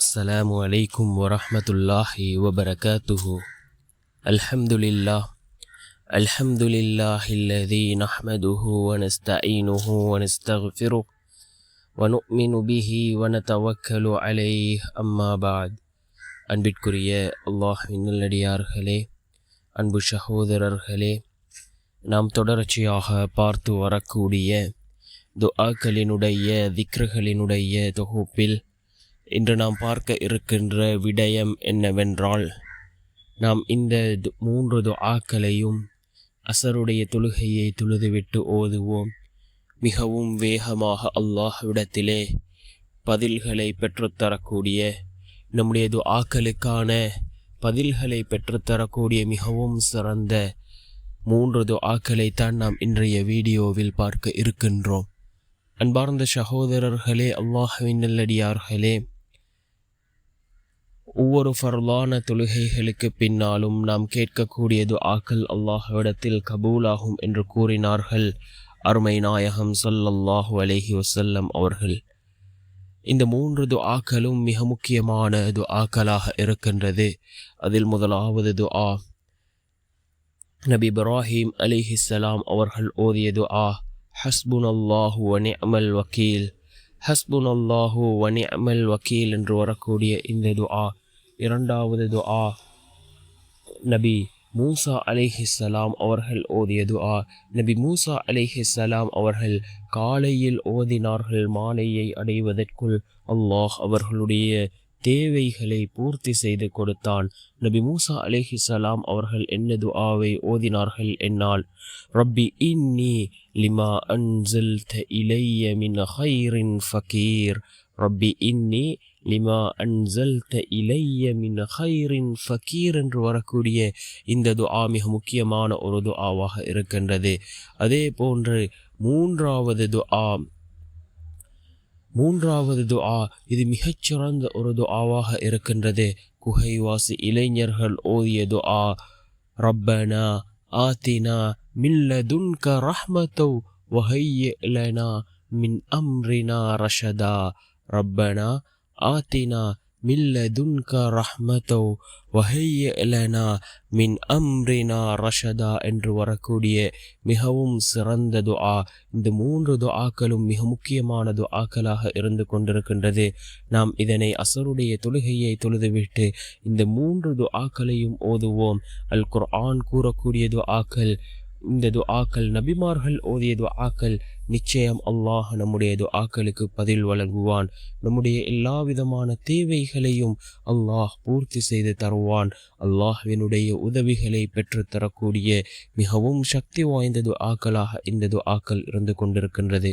السلام عليكم ورحمة الله وبركاته. الحمد لله الذي نحمده ونستعينه ونستغفره ونؤمن به ونتوكل عليه أما بعد. அன்பிற்குரிய அல்லாஹ்வின் நல்லடியார்களே, அன்பு சகோதரர்களே, நாம் தொடர்ச்சியாக பார்த்து வரக்கூடிய துஆக்களினுடைய திக்ருகளினுடைய தொகுப்பில் இன்று நாம் பார்க்க இருக்கின்ற விடயம் என்னவென்றால், நாம் இந்த 3 துஆக்களையும் அசருடைய தொழுகையை தொழுதுவிட்டு ஓதுவோம். மிகவும் வேகமாக அல்லாஹ்விடத்திலே பதில்களை பெற்றுத்தரக்கூடிய, நம்முடைய துஆக்களுக்கான பதில்களை பெற்றுத்தரக்கூடிய மிகவும் சிறந்த 3 துஆக்களைத்தான் நாம் இன்றைய வீடியோவில் பார்க்க இருக்கின்றோம். அன்பார்ந்த சகோதரர்களே, அல்லாஹ்வின் நல்லடியார்களே, ஒவ்வொரு ஃபர்லான தொழுகைகளுக்கு பின்னாலும் நாம் கேட்கக்கூடிய துஆக்கள் அல்லாஹ்விடத்தில் கபூலாகும் என்று கூறினார்கள் அருமை நாயகம் ஸல்லல்லாஹு அலைஹி வஸல்லம் அவர்கள். இந்த 3 துஆக்களும் மிக முக்கியமான துஆக்களாக இருக்கின்றது. அதில் முதலாவது துஆ நபி இப்ராஹிம் அலைஹிஸ்ஸலாம் அவர்கள் ஓதிய துஆ, ஹஸ்புனல்லாஹு வ நிஅமல் வக்கீல். ஹஸ்புனல்லாஹு வ நிஅமல் வக்கீல் என்று வரக்கூடிய இந்த துஆ. இரண்டாவது துஆ நபி மூசா அலைஹிஸ்ஸலாம் அவர்கள் ஓதிய துஆ. நபி மூசா அலைஹிஸ்ஸலாம் அவர்கள் காலையில் ஓதினார்கள். மாலையை அடைவதற்குள் அல்லாஹ் அவர்களுடைய தேவைகளை பூர்த்தி செய்து கொடுத்தான். நபி மூசா அலைஹிஸ்ஸலாம் அவர்கள் என்ன துஆவை ஓதினார்கள் என்னால், ரப்பி இன்னி லிமா அன்ஸல்த இலைய மின் ஹைரின் ஃபகீர். ரப்பி இன்னி லிமா அன்ஸல்த இலைய மின் ஹைரின் ஃபகீர் என்று வரக்கூடிய இந்த துஆ மிக முக்கியமான ஒரு துஆவாக இருக்கின்றது. அதே போன்று மூன்றாவது துஆ இது மிகச்சிறந்த ஒரு துஆவாக இருக்கின்றது. குகைவாசி இளைஞர்கள் ஓதிய துஆ, ரப்பனா ஆத்தினா மின் லதுன்க ரஹ்மத்தௌ வஹய்யிஅ லனா மின் அம்ரினா ரஷதா. ரப்பனா ஆத்தினா மின் லதுன்க ரஹ்மத்தௌ வஹய்யிஅ லனா மின் அம்ரினா ரஷதா என்று வரக்கூடிய மிகவும் சிறந்த துஆ. இந்த 3 துஆக்களும் மிக முக்கியமான துஆக்களாக இருந்து கொண்டிருக்கின்றது. நாம் இதனை அசருடைய தொழுகையை தொழுதுவிட்டு இந்த 3 துஆக்களையும் ஓதுவோம். அல் குர்ஆன் கூறக்கூடிய துஆக்கள், இந்த துஆக்கள் நபிமார்கள் ஓதிய துஆக்கள். நிச்சயம் அல்லாஹ் நம்முடைய துஆக்களுக்கு பதில் வழங்குவான். நம்முடைய எல்லா விதமான தேவைகளையும் அல்லாஹ் பூர்த்தி செய்து தருவான். அல்லாஹ்வினுடைய உதவிகளை பெற்றுத்தரக்கூடிய மிகவும் சக்தி வாய்ந்த துஆக்களாக இந்த துஆக்கள் இருந்து கொண்டிருக்கின்றது.